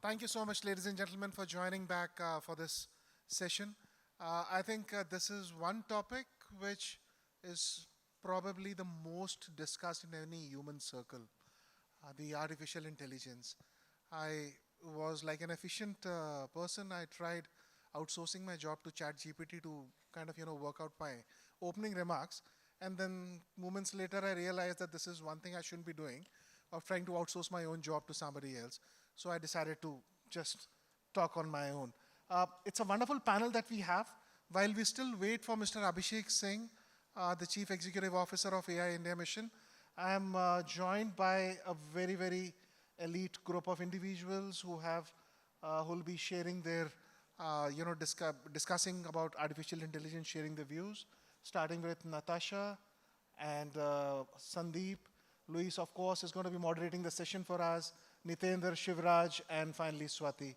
Thank you so much, ladies and gentlemen, for joining back for this session. I think this is one topic which is probably the most discussed in any human circle, the artificial intelligence. I was like an efficient person. I tried outsourcing my job to ChatGPT to kind of, work out my opening remarks. And then moments later, I realized that this is one thing I shouldn't be doing, of trying to outsource my own job to somebody else. So I decided to just talk on my own. It's a wonderful panel that we have. While we still wait for Mr. Abhishek Singh, the Chief Executive Officer of AI India Mission, I am joined by a very, very elite group of individuals who will be sharing their, discussing about artificial intelligence, sharing their views, starting with Natasha and Sandeep. Luis, of course, is going to be moderating the session for us, Nitendra, Shivraj, and finally Swati.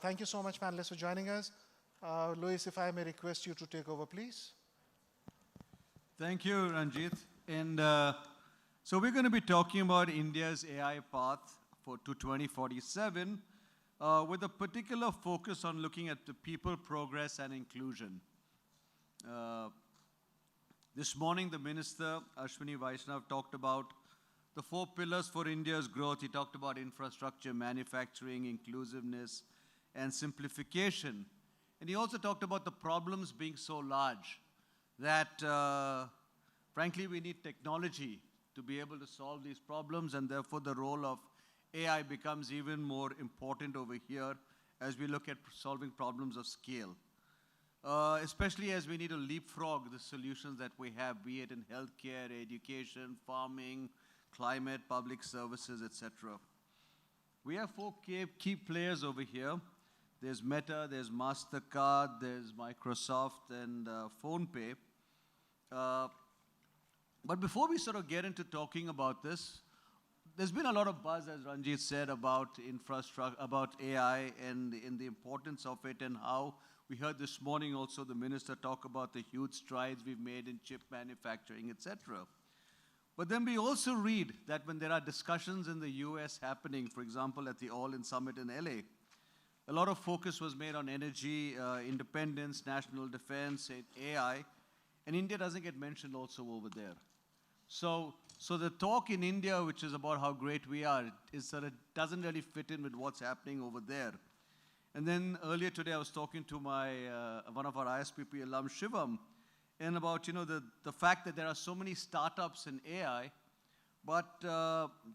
Thank you so much, panelists, for joining us. Luis, if I may request you to take over, please. Thank you, Ranjeet. And so we're going to be talking about India's AI path to 2047 with a particular focus on looking at the people, progress, and inclusion. This morning, the Minister, Ashwini Vaishnav, talked about the 4 pillars for India's growth. He talked about infrastructure, manufacturing, inclusiveness, and simplification. And he also talked about the problems being so large that, frankly, we need technology to be able to solve these problems, and therefore the role of AI becomes even more important over here as we look at solving problems of scale. Especially as we need to leapfrog the solutions that we have, be it in healthcare, education, farming, climate, public services, etc. We have 4 key players over here. There's Meta, there's Mastercard, there's Microsoft, and PhonePe. But before we sort of get into talking about this, there's been a lot of buzz, as Ranjeet said, about infrastructure, about AI and the importance of it, and how we heard this morning also the minister talk about the huge strides we've made in chip manufacturing, etc. But then we also read that when there are discussions in the US happening, for example, at the All-In Summit in LA, a lot of focus was made on energy, independence, national defense, AI, and India doesn't get mentioned also over there. So the talk in India, which is about how great we are, doesn't really fit in with what's happening over there. And then earlier today, I was talking to one of our ISPP alum, Shivam, and about the fact that there are so many startups in AI, but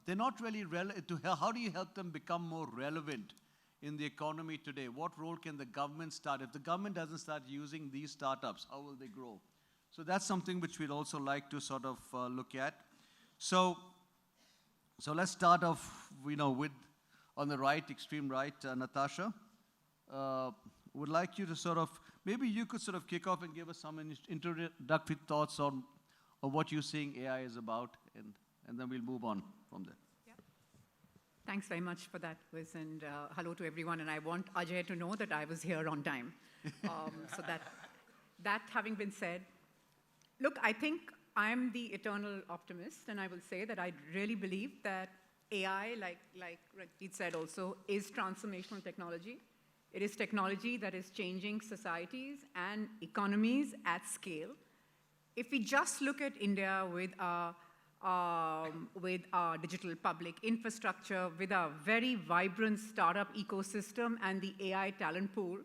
they're not really relevant. How do you help them become more relevant in the economy today? What role can the government start? If the government doesn't start using these startups, how will they grow? So that's something which we'd also like to sort of look at. So let's start off, with on the right, extreme right, Natasha. Would like you to sort of, maybe you could sort of kick off and give us some introductory thoughts on what you're seeing AI is about, and then we'll move on from there. Yeah. Thanks very much for that, Liz, and hello to everyone. And I want Ajay to know that I was here on time. So that having been said, look, I think I'm the eternal optimist, and I will say that I really believe that AI, like Ranjeet said also, is transformational technology. It is technology that is changing societies and economies at scale. If we just look at India with our digital public infrastructure, with our very vibrant startup ecosystem and the AI talent pool,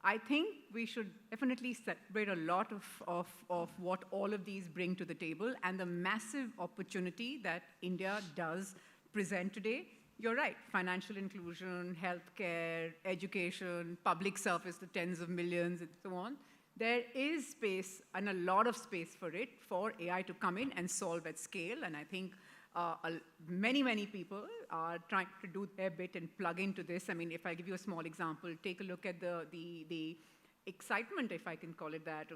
I think we should definitely celebrate a lot of what all of these bring to the table and the massive opportunity that India does present today. You're right, financial inclusion, healthcare, education, public service, the tens of millions, and so on. There is space, and a lot of space for it, for AI to come in and solve at scale. And I think many people are trying to do their bit and plug into this. I mean, if I give you a small example, take a look at the excitement, if I can call it that,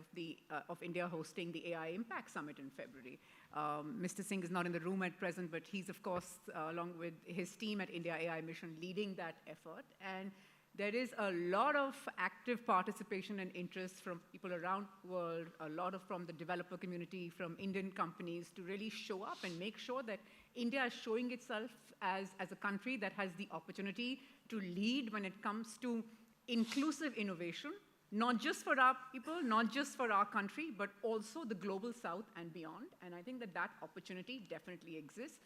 of India hosting the AI Impact Summit in February. Mr. Singh is not in the room at present, but he's, of course, along with his team at India AI Mission, leading that effort. And there is a lot of active participation and interest from people around the world, a lot from the developer community, from Indian companies, to really show up and make sure that India is showing itself as a country that has the opportunity to lead when it comes to inclusive innovation, not just for our people, not just for our country, but also the global south and beyond. And I think that that opportunity definitely exists.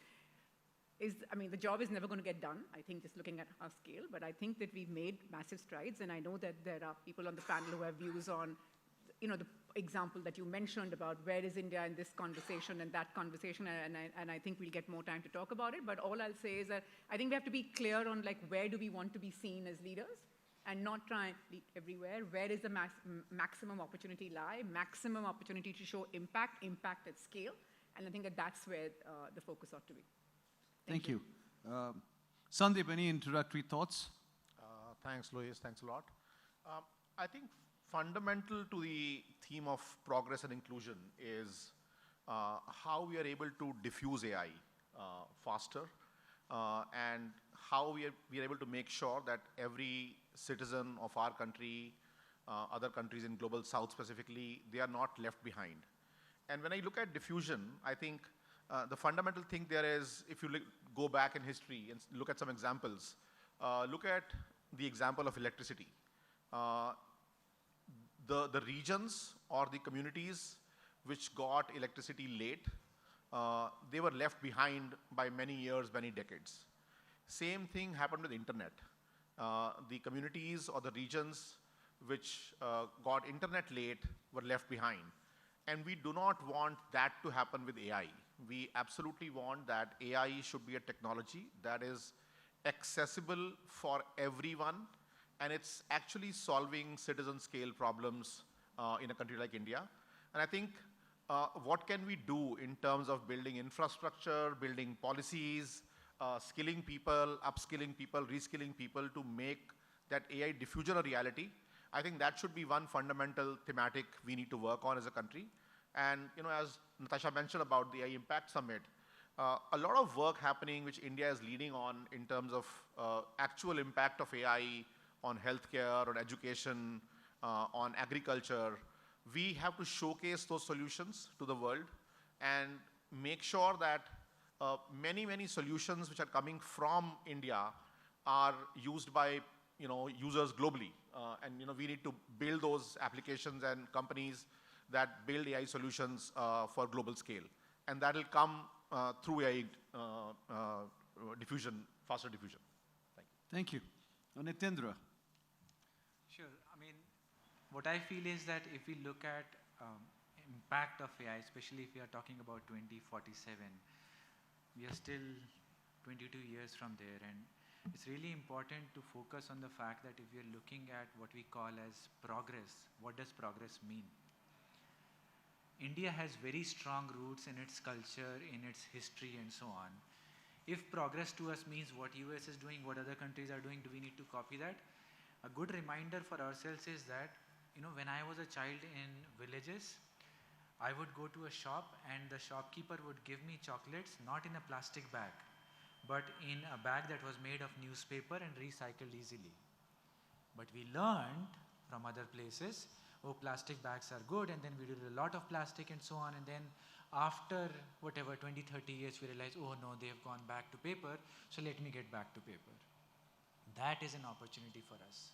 The job is never going to get done, I think, just looking at our scale, but I think that we've made massive strides, and I know that there are people on the panel who have views on, the example that you mentioned about where is India in this conversation and that conversation, and I think we'll get more time to talk about it, but all I'll say is that I think we have to be clear on, where do we want to be seen as leaders, and not try and lead everywhere. Where is the maximum opportunity lie, maximum opportunity to show impact at scale, and I think that that's where the focus ought to be. Thank you. Sandeep, any introductory thoughts? Thanks, Louis. Thanks a lot. I think fundamental to the theme of progress and inclusion is how we are able to diffuse AI faster and how we are able to make sure that every citizen of our country, other countries in Global South specifically, they are not left behind. And when I look at diffusion, I think the fundamental thing there is, if you go back in history and look at some examples, look at the example of electricity. The regions or the communities which got electricity late, they were left behind by many years, many decades. Same thing happened with internet. The communities or the regions which got internet late were left behind. And we do not want that to happen with AI. We absolutely want that AI should be a technology that is accessible for everyone, and it's actually solving citizen scale problems in a country like India. And I think what can we do in terms of building infrastructure, building policies, skilling people, upskilling people, reskilling people to make that AI diffusion a reality? I think that should be one fundamental thematic we need to work on as a country. And as Natasha mentioned about the AI Impact Summit, a lot of work happening which India is leading on in terms of actual impact of AI on healthcare, on education, on agriculture. We have to showcase those solutions to the world and make sure that many, many solutions which are coming from India are used by users globally. And we need to build those applications and companies that build AI solutions for global scale. And that will come through AI diffusion, faster diffusion. Thank you. Nitendra. Sure. What I feel is that if we look at impact of AI, especially if we are talking about 2047, we are still 22 years from there. And it's really important to focus on the fact that if we are looking at what we call as progress, what does progress mean? India has very strong roots in its culture, in its history, and so on. If progress to us means what US is doing, what other countries are doing, do we need to copy that? A good reminder for ourselves is that, when I was a child in villages, I would go to a shop and the shopkeeper would give me chocolates, not in a plastic bag, but in a bag that was made of newspaper and recycled easily. But we learned from other places, plastic bags are good, and then we did a lot of plastic and so on, and then after 20, 30 years, we realized, oh no, they have gone back to paper, so let me get back to paper. That is an opportunity for us.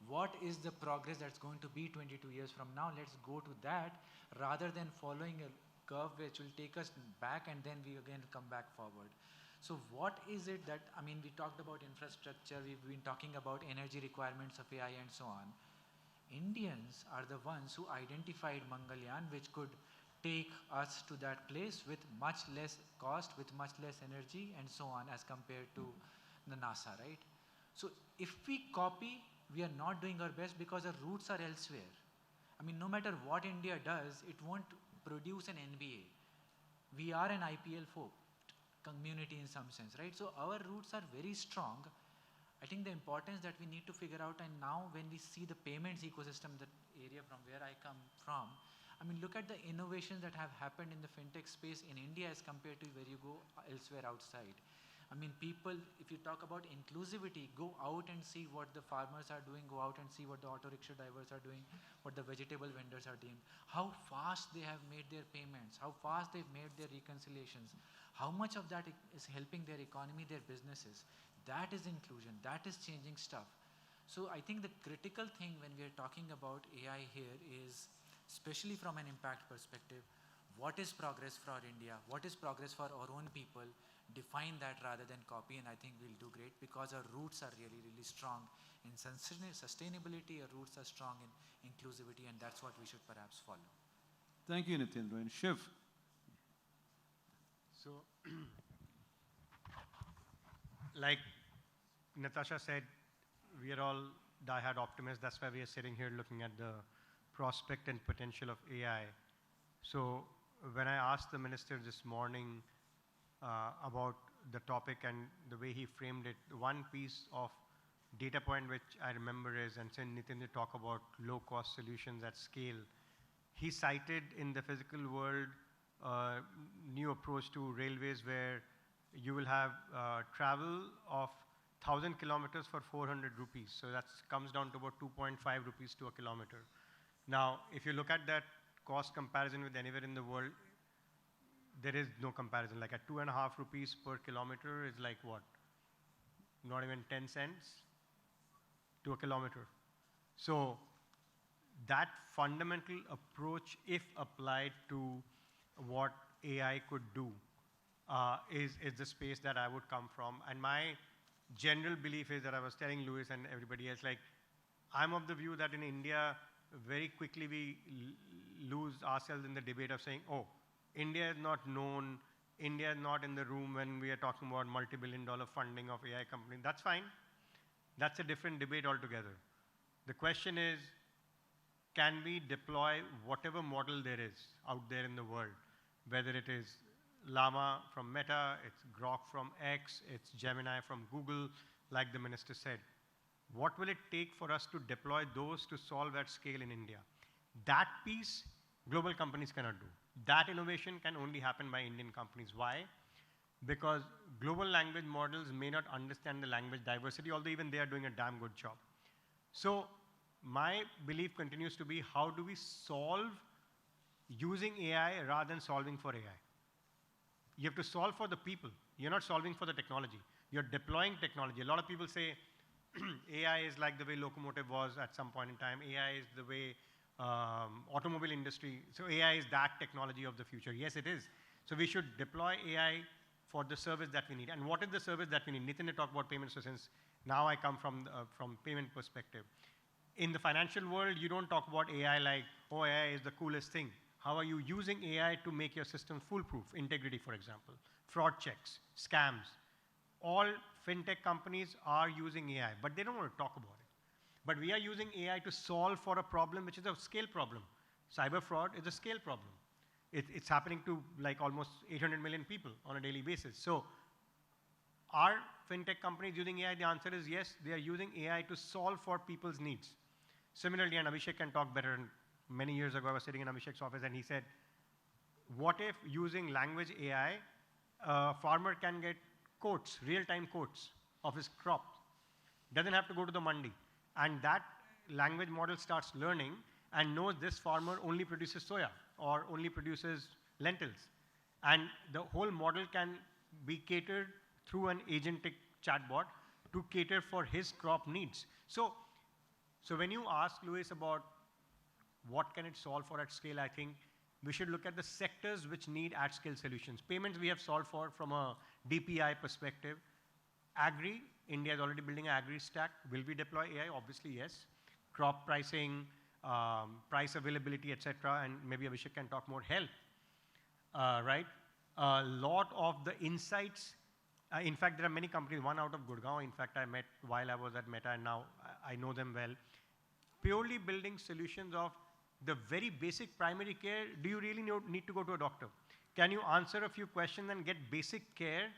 What is the progress that's going to be 22 years from now? Let's go to that rather than following a curve which will take us back and then we again come back forward. So what is it that, we talked about infrastructure, we've been talking about energy requirements of AI and so on. Indians are the ones who identified Mangalyaan, which could take us to that place with much less cost, with much less energy and so on as compared to the NASA, right? So if we copy, we are not doing our best because our roots are elsewhere. No matter what India does, it won't produce an NBA. We are an IPL folk community in some sense, right? So our roots are very strong. I think the importance that we need to figure out, and now when we see the payments ecosystem, that area from where I come from, look at the innovations that have happened in the fintech space in India as compared to where you go elsewhere outside. People, if you talk about inclusivity, go out and see what the farmers are doing, go out and see what the auto rickshaw drivers are doing, what the vegetable vendors are doing, how fast they have made their payments, how fast they've made their reconciliations, how much of that is helping their economy, their businesses. That is inclusion. That is changing stuff. So I think the critical thing when we are talking about AI here is, especially from an impact perspective, what is progress for India? What is progress for our own people? Define that rather than copy, and I think we'll do great because our roots are really, really strong in sustainability. Our roots are strong in inclusivity, and that's what we should perhaps follow. Thank you, Nitendra. And Shiv. So, like Natasha said, we are all die-hard optimists. That's why we are sitting here looking at the prospect and potential of AI. So when I asked the minister this morning about the topic and the way he framed it, one piece of data point which I remember is, and since Nitendra talk about low-cost solutions at scale, he cited in the physical world new approach to railways where you will have travel of 1,000 kilometers for 400 rupees. So that comes down to about 2.5 rupees to a kilometer. Now, if you look at that cost comparison with anywhere in the world, there is no comparison. Like at 2.5 rupees per kilometer is like what? Not even 10 cents to a kilometer. So that fundamental approach, if applied to what AI could do, is the space that I would come from. And my general belief is that I was telling Louis and everybody else, like, I'm of the view that in India, very quickly we lose ourselves in the debate of saying, oh, India is not known, India is not in the room when we are talking about multi-billion-dollar funding of AI companies. That's fine. That's a different debate altogether. The question is, can we deploy whatever model there is out there in the world, whether it is Llama from Meta, it's Grok from X, it's Gemini from Google, like the minister said. What will it take for us to deploy those to solve at scale in India? That piece, global companies cannot do. That innovation can only happen by Indian companies. Why? Because global language models may not understand the language diversity, although even they are doing a damn good job. So my belief continues to be, how do we solve using AI rather than solving for AI? You have to solve for the people. You're not solving for the technology. You're deploying technology. A lot of people say AI is like the way locomotive was at some point in time. AI is the way automobile industry. So AI is that technology of the future. Yes, it is. So we should deploy AI for the service that we need. And what is the service that we need? Nitendra talked about payments, so since now I come from payment perspective. In the financial world, you don't talk about AI like, oh, AI is the coolest thing. How are you using AI to make your system foolproof? Integrity, for example, fraud checks, scams. All fintech companies are using AI, but they don't want to talk about it. But we are using AI to solve for a problem which is a scale problem. Cyber fraud is a scale problem. It's happening to like almost 800 million people on a daily basis. So are fintech companies using AI? The answer is yes, they are using AI to solve for people's needs. Similarly, and Abhishek can talk better, many years ago I was sitting in Abhishek's office and he said, what if using language AI, a farmer can get quotes, real-time quotes of his crop? Doesn't have to go to the mandi. And that language model starts learning and knows this farmer only produces soya or only produces lentils. And the whole model can be catered through an agentic chatbot to cater for his crop needs. So when you ask Louis about what can it solve for at scale, I think we should look at the sectors which need at-scale solutions. Payments we have solved for from a DPI perspective. Agri, India is already building an agri stack. Will we deploy AI? Obviously, yes. Crop pricing, price availability, etc. And maybe Abhishek can talk more health, right? A lot of the insights, in fact, there are many companies, one out of Gurgaon, in fact, I met while I was at Meta and now I know them well, purely building solutions of the very basic primary care. Do you really need to go to a doctor? Can you answer a few questions and get basic care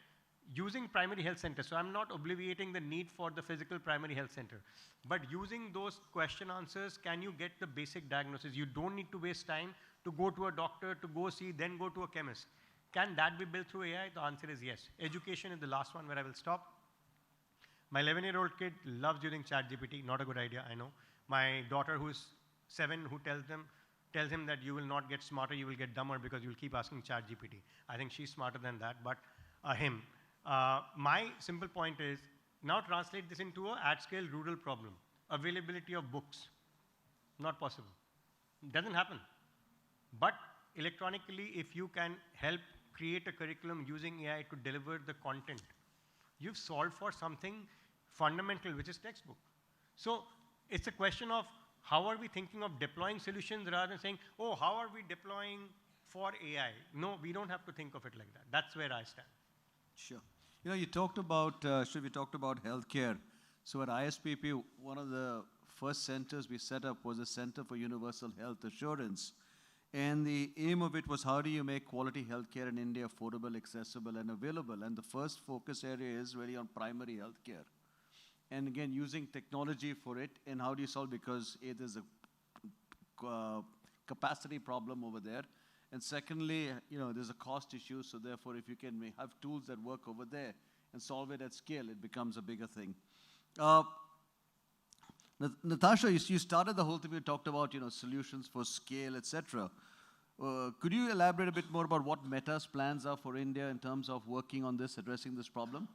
using primary health centers? So I'm not obviating the need for the physical primary health center. But using those question answers, can you get the basic diagnosis? You don't need to waste time to go to a doctor, to go see, then go to a chemist. Can that be built through AI? The answer is yes. Education is the last one where I will stop. My 11-year-old kid loves using ChatGPT. Not a good idea, I know. My daughter, who's 7, who tells him that you will not get smarter, you will get dumber because you'll keep asking ChatGPT. I think she's smarter than that, but him. My simple point is, Now translate this into a at-scale rural problem. Availability of books, not possible. Doesn't happen. But electronically, if you can help create a curriculum using AI to deliver the content, you've solved for something fundamental, which is textbook. So it's a question of how are we thinking of deploying solutions rather than saying, oh, how are we deploying for AI? No, we don't have to think of it like that. That's where I stand. Sure. You know, you talked about, Shiv, you talked about healthcare. So at ISPP, one of the first centers we set up was a Center for Universal Health Assurance. And the aim of it was, how do you make quality healthcare in India affordable, accessible, and available? And the first focus area is really on primary healthcare. And again, using technology for it, and how do you solve? Because there's a capacity problem over there. And secondly, you know, there's a cost issue. So therefore, if you can have tools that work over there and solve it at scale, it becomes a bigger thing. Natasha, you started the whole thing. You talked about, you know, solutions for scale, etc. Could you elaborate a bit more about what Meta's plans are for India in terms of working on this, addressing this problem?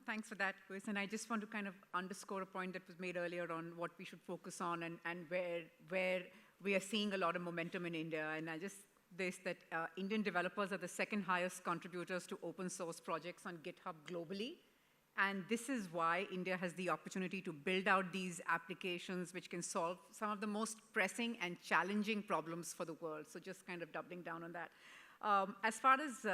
Thanks for that, Chris. And I just want to kind of underscore a point that was made earlier on what we should focus on and where we are seeing a lot of momentum in India. And I just that Indian developers are the second highest contributors to open source projects on GitHub globally. And this is why India has the opportunity to build out these applications which can solve some of the most pressing and challenging problems for the world. So just kind of doubling down on that. As far as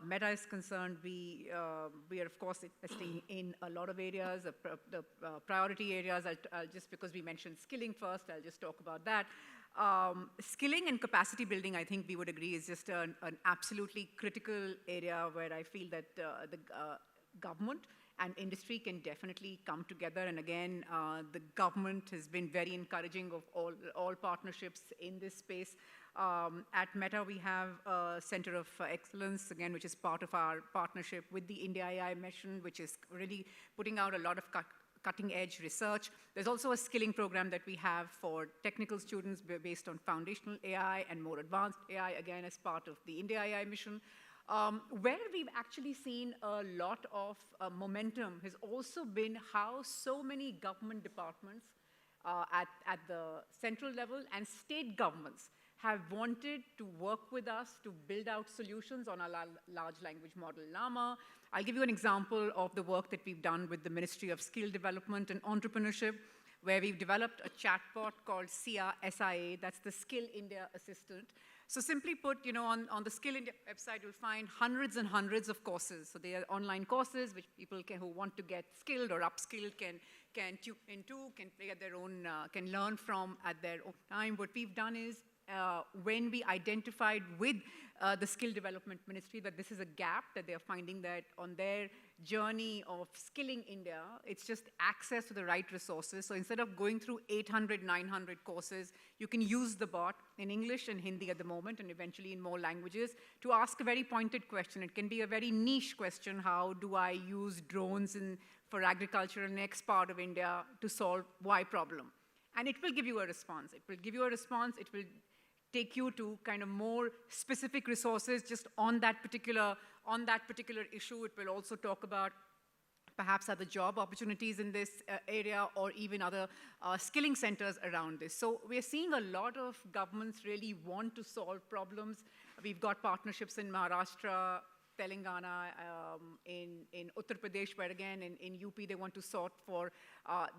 Meta is concerned, we are, of course, investing in a lot of areas. The priority areas, just because we mentioned skilling first, I'll just talk about that. Skilling and capacity building, I think we would agree, is just an absolutely critical area where I feel that the government and industry can definitely come together. And again, the government has been very encouraging of all partnerships in this space. At Meta, we have a Center of Excellence, again, which is part of our partnership with the India AI mission, which is really putting out a lot of cutting-edge research. There's also a skilling program that we have for technical students based on foundational AI and more advanced AI, again, as part of the India AI mission. Where we've actually seen a lot of momentum has also been how so many government departments at the central level and state governments have wanted to work with us to build out solutions on our large language model, Llama. I'll give you an example of the work that we've done with the Ministry of Skill Development and Entrepreneurship, where we've developed a chatbot called SIA, that's the Skill India Assistant. So simply put, you know, on the Skill India website, you'll find hundreds and hundreds of courses. So they are online courses which people who want to get skilled or upskilled can tune into, can play at their own, can learn from at their own time. What we've done is, when we identified with the Skill Development Ministry that this is a gap, that they're finding that on their journey of skilling India, it's just access to the right resources. So instead of going through 800, 900 courses, you can use the bot in English and Hindi at the moment, and eventually in more languages, to ask a very pointed question. It can be a very niche question. How do I use drones for agriculture in the next part of India to solve Y problem? And it will give you a response. It will give you a response. It will take you to kind of more specific resources just on that particular issue. It will also talk about perhaps other job opportunities in this area, or even other skilling centers around this. So we're seeing a lot of governments really want to solve problems. We've got partnerships in Maharashtra, Telangana, in Uttar Pradesh, where again in UP they want to sort for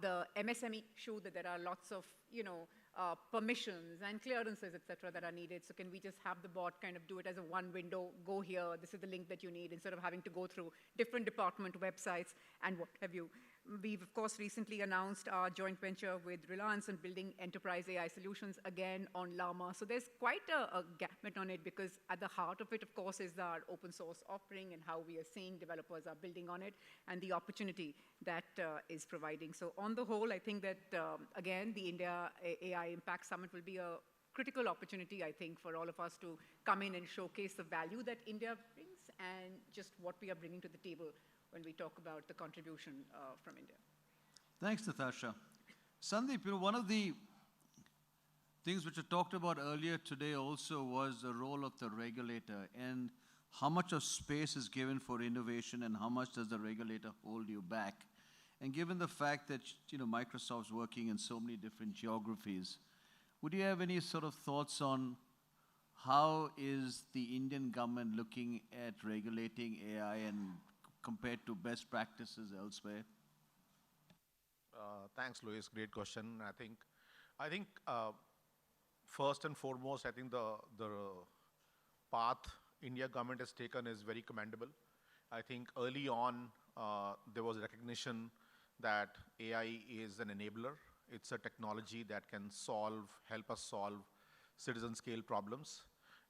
the MSME issue, that there are lots of, you know, permissions and clearances, et cetera, that are needed. So can we just have the bot kind of do it as a one window, go here, this is the link that you need, instead of having to go through different department websites and what have you. We've, of course, recently announced our joint venture with Reliance on building enterprise AI solutions, again, on Llama. So there's quite a gamut on it, because at the heart of it, of course, is our open source offering and how we are seeing developers are building on it, and the opportunity that is providing. So on the whole, I think that, again, the India AI Impact Summit will be a critical opportunity, I think, for all of us to come in and showcase the value that India brings and just what we are bringing to the table when we talk about the contribution from India. Thanks, Natasha. Sandeep, you know, one of the things which I talked about earlier today also was the role of the regulator. And how much of space is given for innovation and how much does the regulator hold you back? And given the fact that Microsoft's working in so many different geographies, would you have any sort of thoughts on how is the Indian government looking at regulating AI and compared to best practices elsewhere? Thanks, Louis. Great question. I think first and foremost, I think the path India government has taken is very commendable. I think early on there was recognition that AI is an enabler. It's a technology that can help us solve citizen scale problems.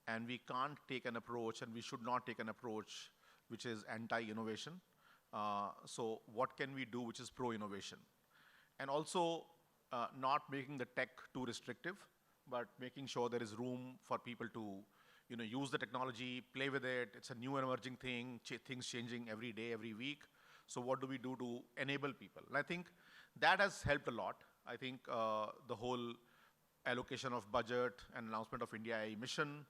And we can't take an approach, and we should not take an approach which is anti-innovation. So what can we do which is pro-innovation? And also not making the tech too restrictive, but making sure there is room for people to use the technology, play with it. It's a new and emerging thing, things changing every day, every week. So what do we do to enable people? And I think that has helped a lot. I think the whole allocation of budget and announcement of India AI mission,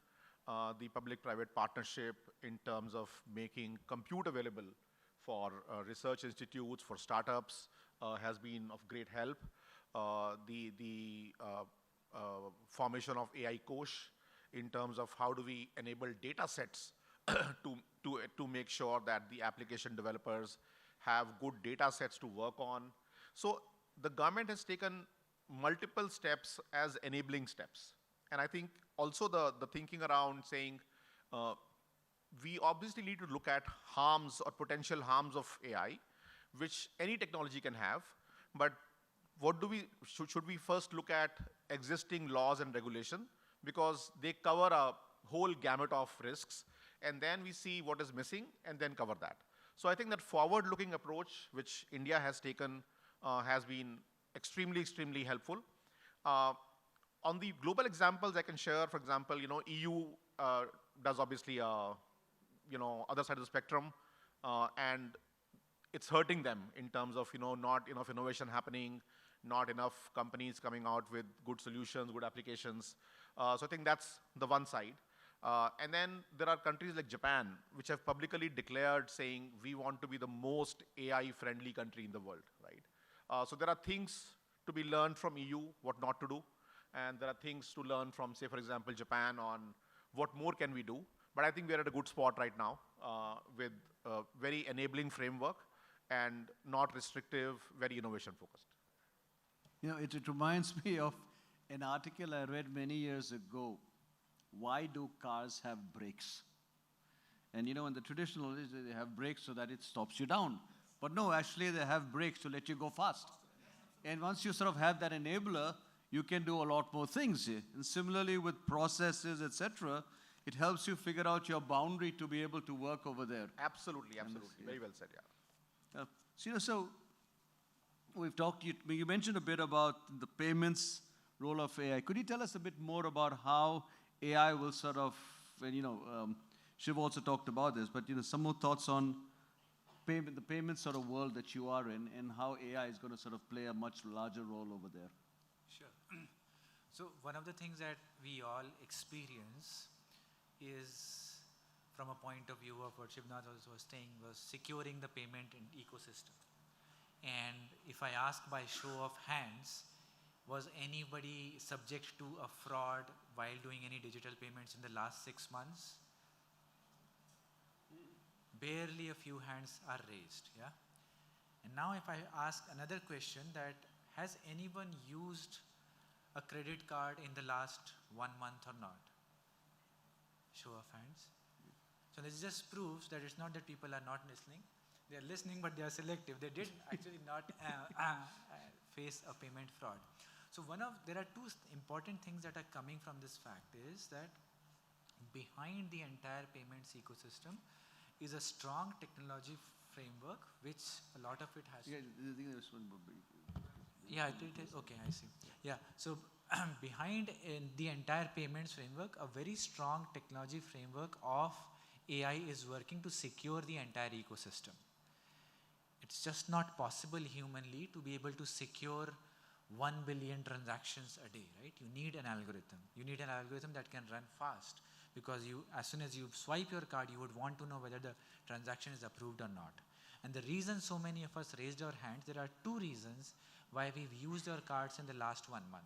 the public-private partnership in terms of making compute available for research institutes, for startups, has been of great help. The formation of AI Kosh in terms of how do we enable data sets to make sure that the application developers have good data sets to work on. So the government has taken multiple steps as enabling steps. And I think also the thinking around saying, we obviously need to look at harms or potential harms of AI, which any technology can have, but should we first look at existing laws and regulation, because they cover a whole gamut of risks, and then we see what is missing and then cover that. So I think that forward-looking approach which India has taken has been extremely, extremely helpful. On the global examples I can share, for example, EU does obviously other side of the spectrum, and it's hurting them in terms of not enough innovation happening, not enough companies coming out with good solutions, good applications. So I think that's the one side. And then there are countries like Japan, which have publicly declared saying we want to be the most AI-friendly country in the world, right? So there are things to be learned from EU, what not to do. And there are things to learn from, say, for example, Japan on what more can we do. But I think we're at a good spot right now with a very enabling framework and not restrictive, very innovation focused. It reminds me of an article I read many years ago. Why do cars have brakes? And in the traditional, they have brakes so that it stops you down. But no, actually they have brakes to let you go fast. And once you sort of have that enabler, you can do a lot more things. And similarly with processes, etc., it helps you figure out your boundary to be able to work over there. Absolutely, absolutely. Very well said, yeah. So we've talked, you mentioned a bit about the payments role of AI. Could you tell us a bit more about how AI will sort of, Shiv also talked about this, but some more thoughts on the payment sort of world that you are in and how AI is going to sort of play a much larger role over there. Sure. So one of the things that we all experience is, from a point of view of what Shivnath was saying, was securing the payment ecosystem. And if I ask by show of hands, was anybody subject to a fraud while doing any digital payments in the last 6 months? Barely a few hands are raised, yeah? And now if I ask another question, that has anyone used a credit card in the last 1 month or not? Show of hands. So this just proves that it's not that people are not listening. They are listening, but they are selective. They did actually not face a payment fraud. So there are two important things that are coming from this fact is that behind the entire payments ecosystem is a strong technology framework, which a lot of it has. Yeah, okay, I see. Yeah, so behind the entire payments framework, a very strong technology framework of AI is working to secure the entire ecosystem. It's just not possible humanly to be able to secure 1 billion transactions a day, right? You need an algorithm. You need an algorithm that can run fast. because as soon as you swipe your card, you would want to know whether the transaction is approved or not. And the reason so many of us raised our hands, there are two reasons why we've used our cards in the last 1 month.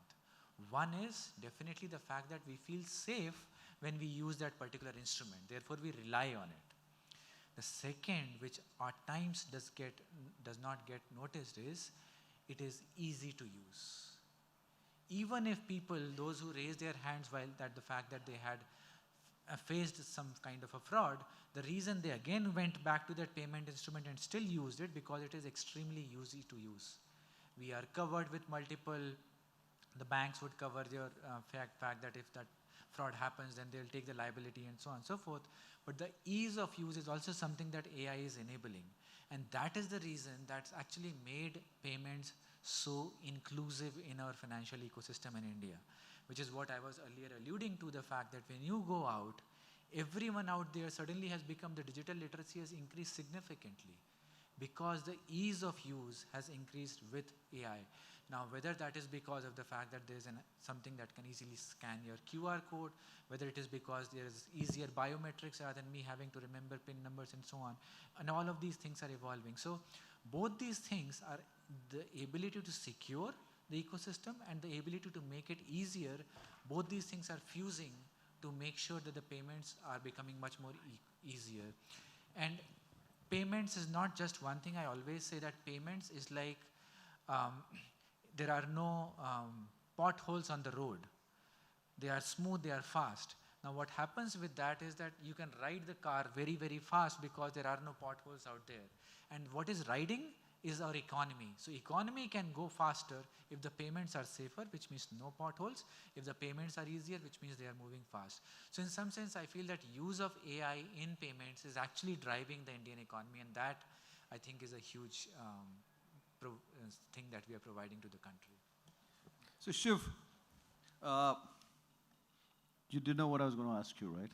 One is definitely the fact that we feel safe when we use that particular instrument. Therefore, we rely on it. The second, which at times does not get noticed, is it is easy to use. Even if people, those who raised their hands while the fact that they had faced some kind of a fraud, the reason they again went back to that payment instrument and still used it, because it is extremely easy to use. We are covered with multiple, the banks would cover their fact that if that fraud happens, then they'll take the liability and so on and so forth. But the ease of use is also something that AI is enabling. And that is the reason that's actually made payments so inclusive in our financial ecosystem in India, which is what I was earlier alluding to, the fact that when you go out, everyone out there suddenly has become, the digital literacy has increased significantly because the ease of use has increased with AI. Now, whether that is because of the fact that there is something that can easily scan your QR code, whether it is because there is easier biometrics rather than me having to remember PIN numbers and so on, and all of these things are evolving. So both these things are the ability to secure the ecosystem and the ability to make it easier. Both these things are fusing to make sure that the payments are becoming much more easier. And payments is not just one thing. I always say that payments is like, there are no potholes on the road. They are smooth, they are fast. Now what happens with that is that you can ride the car very, very fast because there are no potholes out there. And what is riding is our economy. So economy can go faster if the payments are safer, which means no potholes. If the payments are easier, which means they are moving fast. So in some sense, I feel that use of AI in payments is actually driving the Indian economy, and that I think is a huge thing that we are providing to the country. So Shiv, you did know what I was going to ask you, right?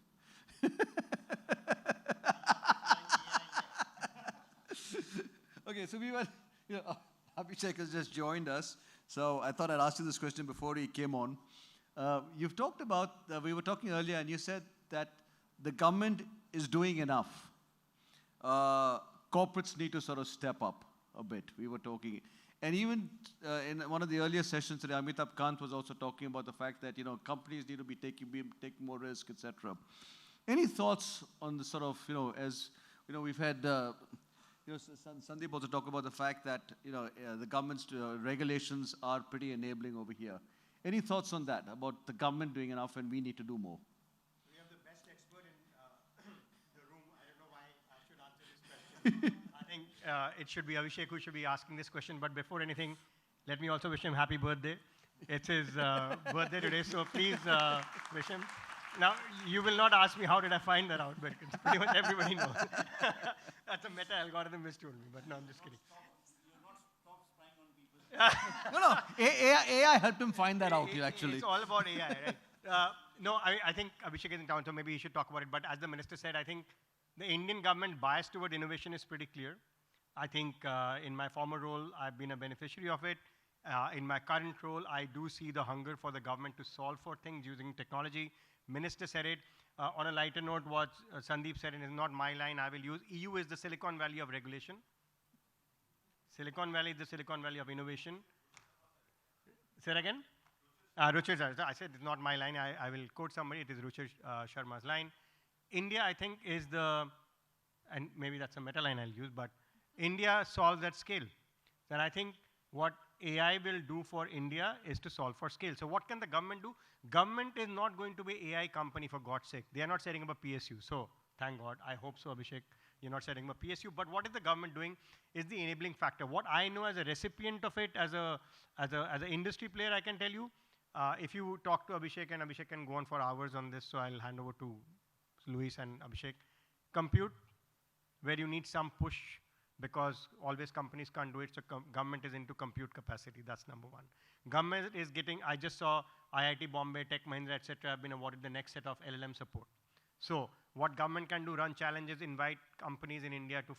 Okay, so we were, Abhishek has just joined us, so I thought I'd ask you this question before he came on. You've talked about, we were talking earlier, and you said that the government is doing enough. Corporates need to sort of step up a bit. We were talking, and even in one of the earlier sessions today, Amitabh Kant was also talking about the fact that companies need to be taking more risk, etc. Any thoughts on the sort of as we've had Sandeep also talked about the fact that the government's regulations are pretty enabling over here. Any thoughts on that, about the government doing enough and we need to do more? We have the best expert in the room. I don't know why I should answer this question. I think it should be Abhishek who should be asking this question. But before anything, let me also wish him happy birthday. It's his birthday today, so please wish him. Now, you will not ask me how did I find that out, but it's pretty much everybody knows. That's a meta algorithm which told me, but no, I'm just kidding. No, AI helped him find that out, actually. It's all about AI, right? No, I think Abhishek is in town, so maybe he should talk about it. But as the minister said, I think the Indian government bias toward innovation is pretty clear. I think in my former role, I've been a beneficiary of it. In my current role, I do see the hunger for the government to solve for things using technology. Minister said it. On a lighter note, what Sandeep said, and it's not my line, I will use. EU is the Silicon Valley of regulation. Silicon Valley is the Silicon Valley of innovation. Say it again? Ruchir, I said it's not my line. I will quote somebody. It is Ruchir Sharma's line. India, I think, is the, and maybe that's a meta line I'll use, but India solves at scale. Then I think what AI will do for India is to solve for scale. So what can the government do? Government is not going to be AI company, for God's sake. They are not setting up a PSU. So thank God. I hope so, Abhishek. You're not setting up a PSU. But what is the government doing is the enabling factor. What I know as a recipient of it, as an industry player, I can tell you, if you talk to Abhishek, and Abhishek can go on for hours on this, so I'll hand over to Luis and Abhishek. Compute, where you need some push, because always companies can't do it, so government is into compute capacity. That's number one. Government is getting, I just saw IIT Bombay, Tech Mahindra, etc. have been awarded the next set of LLM support. So what government can do, run challenges, invite companies in India to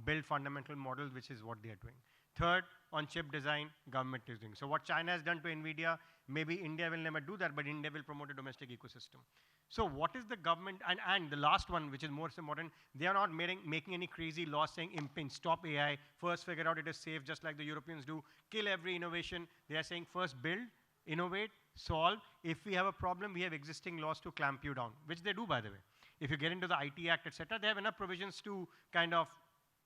build fundamental models, which is what they are doing. Third, on chip design, government is doing. So what China has done to NVIDIA, maybe India will never do that, but India will promote a domestic ecosystem. So what is the government, and the last one, which is more important, they are not making any crazy laws saying impinge, stop AI, first figure out it is safe, just like the Europeans do, kill every innovation. They are saying first build, innovate, solve. If we have a problem, we have existing laws to clamp you down, which they do, by the way. If you get into the IT Act, etc., they have enough provisions to kind of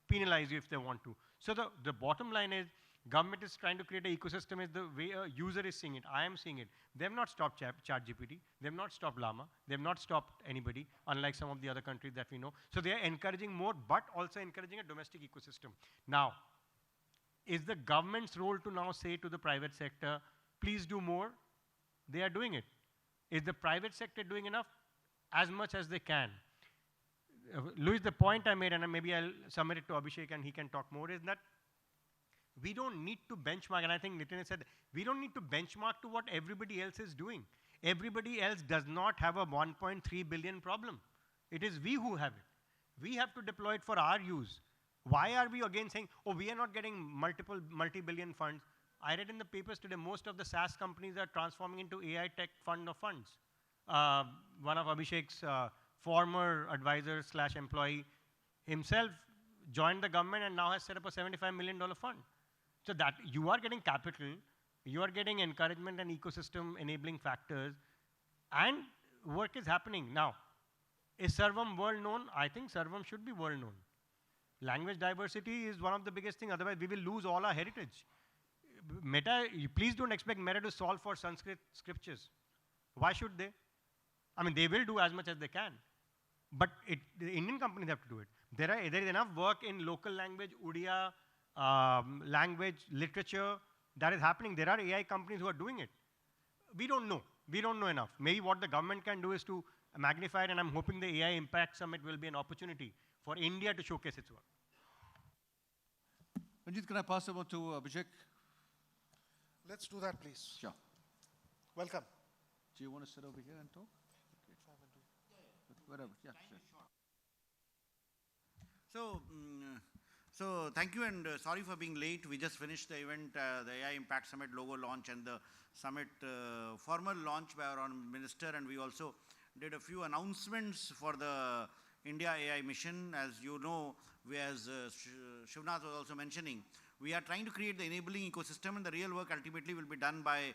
penalize you if they want to. So the bottom line is, government is trying to create an ecosystem is the way a user is seeing it. I am seeing it. They have not stopped ChatGPT. They have not stopped Llama. They have not stopped anybody, unlike some of the other countries that we know. So they are encouraging more, but also encouraging a domestic ecosystem. Now, is the government's role to now say to the private sector, please do more? They are doing it. Is the private sector doing enough? As much as they can. Louis, the point I made, and maybe I'll submit it to Abhishek and he can talk more, is that we don't need to benchmark, and I think Nitin said, we don't need to benchmark to what everybody else is doing. Everybody else does not have a 1.3 billion problem. It is we who have it. We have to deploy it for our use. Why are we again saying, oh, we are not getting multi-billion funds? I read in the papers today, most of the SaaS companies are transforming into AI tech fund of funds. One of Abhishek's former advisor / employee himself joined the government and now has set up a $75 million fund. So that you are getting capital, you are getting encouragement and ecosystem enabling factors, and work is happening. Now, is Sarvam world known? I think Sarvam should be world known. Language diversity is one of the biggest things, otherwise we will lose all our heritage. Meta, please don't expect Meta to solve for Sanskrit scriptures. Why should they? I mean, they will do as much as they can. But the Indian companies have to do it. There is enough work in local language, Odia, language, literature that is happening. There are AI companies who are doing it. We don't know. We don't know enough. Maybe what the government can do is to magnify it, and I'm hoping the AI Impact Summit will be an opportunity for India to showcase its work. Ranjeet, can I pass over to Abhishek? Let's do that, please. Sure. Welcome. Do you want to sit over here and talk? Okay. Whatever. Yeah, sure. So thank you, and sorry for being late. We just finished the event, the AI Impact Summit logo launch and the summit formal launch by our minister, and we also did a few announcements for the India AI mission. As you know, as Shivnath was also mentioning, we are trying to create the enabling ecosystem, and the real work ultimately will be done by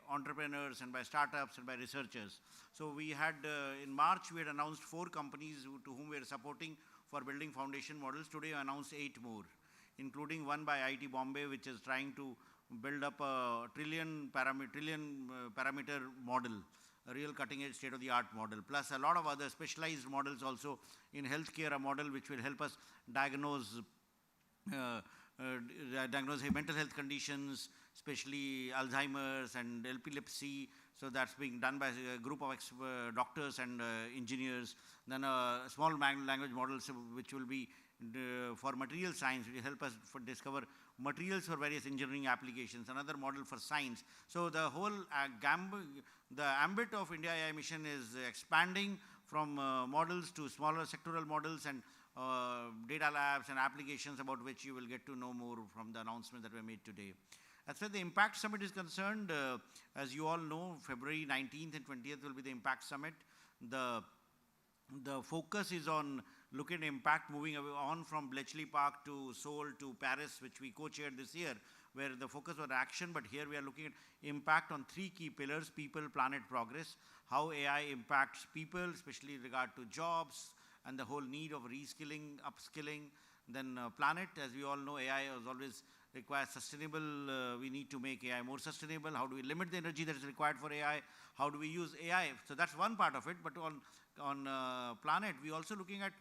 entrepreneurs and by startups and by researchers. So we had, in March, we had announced 4 companies to whom we are supporting for building foundation models. Today, I announced 8 more, including one by IIT Bombay, which is trying to build up a trillion parameter model, a real cutting-edge state-of-the-art model, plus a lot of other specialized models also in healthcare, a model which will help us diagnose mental health conditions, especially Alzheimer's and epilepsy. So that's being done by a group of doctors and engineers. Then a small language model which will be for material science, which will help us discover materials for various engineering applications. Another model for science. So the whole the ambit of India AI mission is expanding from models to smaller sectoral models and data labs and applications about which you will get to know more from the announcement that were made today. As far as the Impact Summit is concerned, as you all know, February 19th and 20th will be the Impact Summit. The focus is on looking at impact, moving on from Bletchley Park to Seoul to Paris, which we co-chaired this year, where the focus was action, but here we are looking at impact on 3 key pillars: people, planet, progress. How AI impacts people, especially in regard to jobs and the whole need of reskilling, upskilling. Then planet, as we all know, AI is always requires sustainable, we need to make AI more sustainable. How do we limit the energy that is required for AI? How do we use AI? So that's one part of it, but on planet, we're also looking at,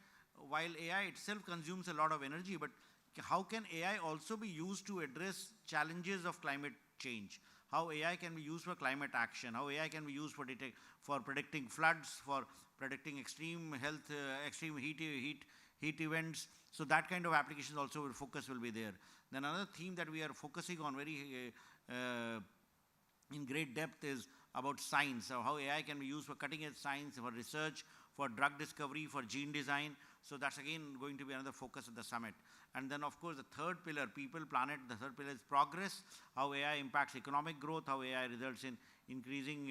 while AI itself consumes a lot of energy, but how can AI also be used to address challenges of climate change? How AI can be used for climate action? How AI can be used for predicting floods, for predicting extreme health, extreme heat events. So that kind of applications also focus will be there. Then another theme that we are focusing on very in great depth is about science, how AI can be used for cutting edge science, for research, for drug discovery, for gene design. So that's again going to be another focus of the summit. And then of course the third pillar, people, planet, the third pillar is progress, how AI impacts economic growth, how AI results in increasing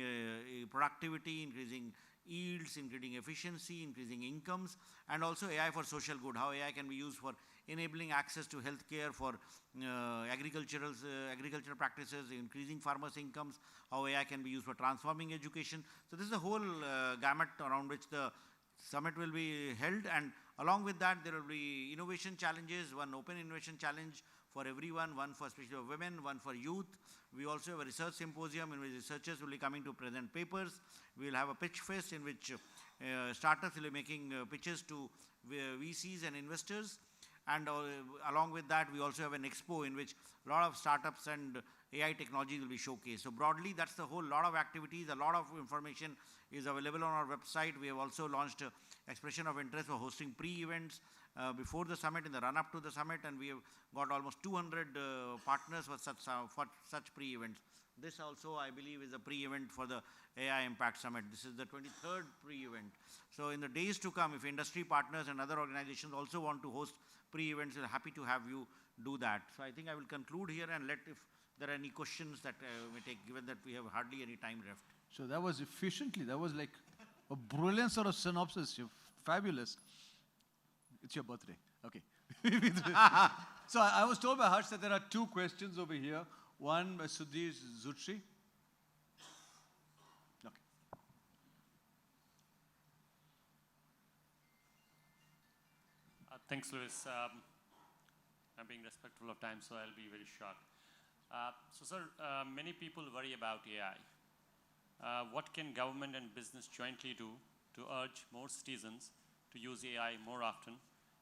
productivity, increasing yields, increasing efficiency, increasing incomes, and also AI for social good, how AI can be used for enabling access to healthcare, for agricultural practices, increasing farmers' incomes, how AI can be used for transforming education. So this is the whole gamut around which the summit will be held, and along with that there will be innovation challenges, one open innovation challenge for everyone, one for especially women, one for youth. We also have a research symposium in which researchers will be coming to present papers. We will have a pitch fest in which startups will be making pitches to VCs and investors. And along with that, we also have an expo in which a lot of startups and AI technology will be showcased. So broadly, that's the whole lot of activities. A lot of information is available on our website. We have also launched expression of interest for hosting pre-events before the summit, in the run-up to the summit, and we have got almost 200 partners for such pre-events. This also, I believe, is a pre-event for the AI Impact Summit. This is the 23rd pre-event. So in the days to come, if industry partners and other organizations also want to host pre-events, we're happy to have you do that. So I think I will conclude here and let if there are any questions that we take, given that we have hardly any time left. So that was efficiently, that was like a brilliant sort of synopsis. You're fabulous. It's your birthday. Okay. So I was told by Harsh that there are two questions over here. One by Sudhir Zutri. Okay. Thanks, Louis. I'm being respectful of time, so I'll be very short. So, sir, many people worry about AI. What can government and business jointly do to urge more citizens to use AI more often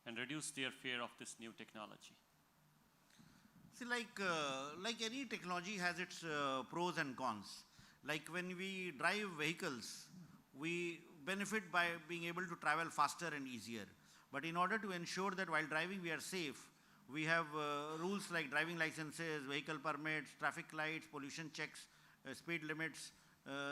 and reduce their fear of this new technology? See, like any technology has its pros and cons. Like when we drive vehicles, we benefit by being able to travel faster and easier. But in order to ensure that while driving we are safe, we have rules like driving licenses, vehicle permits, traffic lights, pollution checks, speed limits.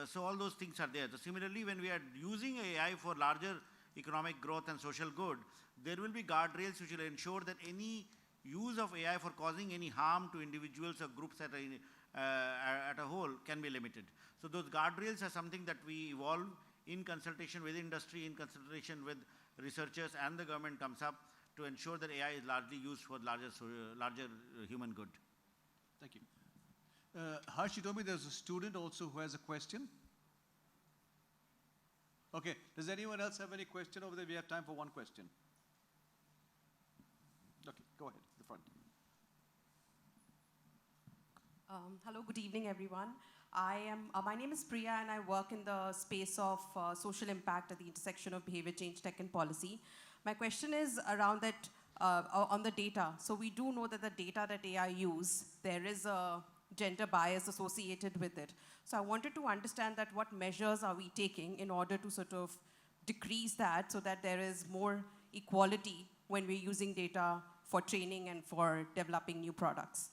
So all those things are there. So similarly, when we are using AI for larger economic growth and social good, there will be guardrails which will ensure that any use of AI for causing any harm to individuals or groups at a whole can be limited. So those guardrails are something that we evolve in consultation with industry, in consultation with researchers, and the government comes up to ensure that AI is largely used for larger human good. Thank you. Harsh, you told me there's a student also who has a question. Okay, does anyone else have any question over there? We have time for one question. Okay, go ahead, the front. Hello, good evening, everyone. My name is Priya, and I work in the space of social impact at the intersection of behavior change, tech, and policy. My question is around that, on the data. So we do know that the data that AI use, there is a gender bias associated with it. So I wanted to understand that what measures are we taking in order to sort of decrease that so that there is more equality when we're using data for training and for developing new products?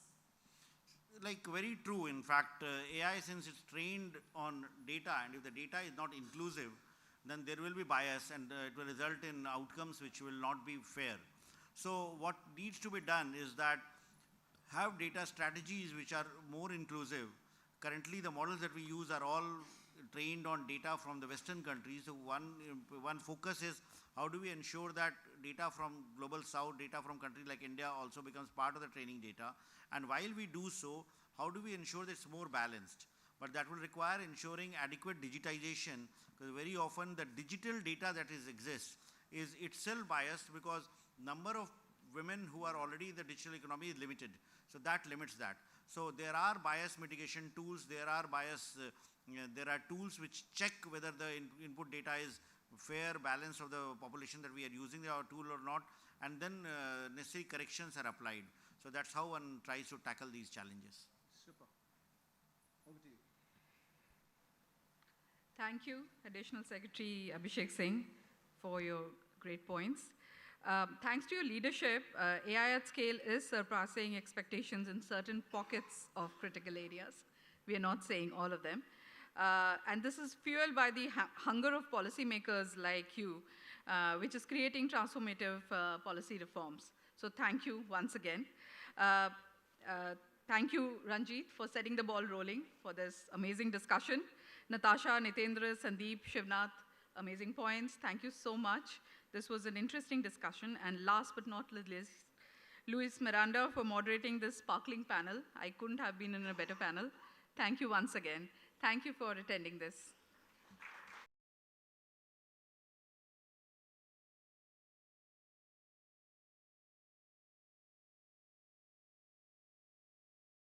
Like very true. In fact, AI, since it's trained on data, and if the data is not inclusive, then there will be bias, and it will result in outcomes which will not be fair. So what needs to be done is that have data strategies which are more inclusive. Currently, the models that we use are all trained on data from the Western countries. So one focus is how do we ensure that data from global south, data from countries like India also becomes part of the training data. And while we do so, how do we ensure that it's more balanced? But that will require ensuring adequate digitization, because very often the digital data that exists is itself biased, because number of women who are already in the digital economy is limited. So that limits that. So there are bias mitigation tools, there are tools which check whether the input data is fair balance of the population that we are using our tool or not, and then necessary corrections are applied. So that's how one tries to tackle these challenges. Super. Over to you. Thank you, Additional Secretary Abhishek Singh, for your great points. Thanks to your leadership, AI at scale is surpassing expectations in certain pockets of critical areas. We are not saying all of them. And this is fueled by the hunger of policymakers like you which is creating transformative policy reforms. So thank you once again. Thank you, Ranjeet, for setting the ball rolling for this amazing discussion. Natasha, Nitendra, Sandeep, Shivnath, amazing points. Thank you so much. This was an interesting discussion. And last but not least, Luis Miranda for moderating this sparkling panel. I couldn't have been in a better panel. Thank you once again. Thank you for attending this.